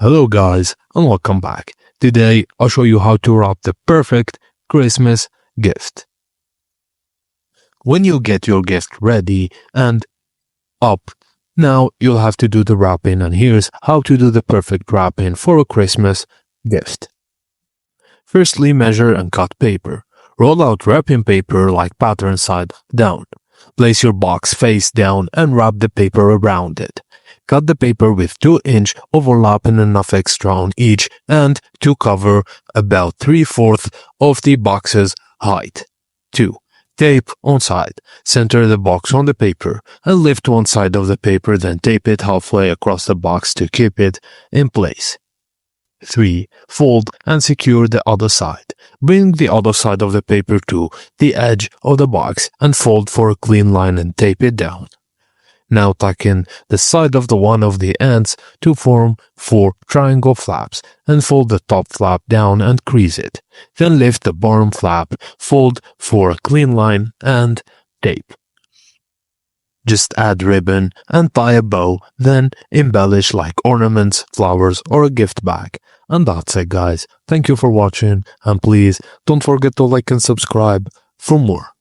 Hello guys and welcome back. Today I'll show you how to wrap the perfect Christmas gift. When you get your gift ready and up, now you'll have to do the wrapping, and here's how to do the perfect wrapping for a Christmas gift. Firstly, measure and cut paper. Roll out wrapping paper like pattern side down. Place your box face down and wrap the paper around it. Cut the paper with 2-inch overlapping enough extra on each and to cover about 3/4 of the box's height. 2. Tape on side. Center the box on the paper and lift one side of the paper, then tape it halfway across the box to keep it in place. 3. Fold and secure the other side. Bring the other side of the paper to the edge of the box and fold for a clean line and tape it down. Now tuck in the side of one of the ends to form 4 triangle flaps and fold the top flap down and crease it. Then lift the bottom flap, fold for a clean line and tape. Just add ribbon and tie a bow, then embellish like ornaments, flowers, or a gift bag. And that's it guys. Thank you for watching and please don't forget to like and subscribe for more.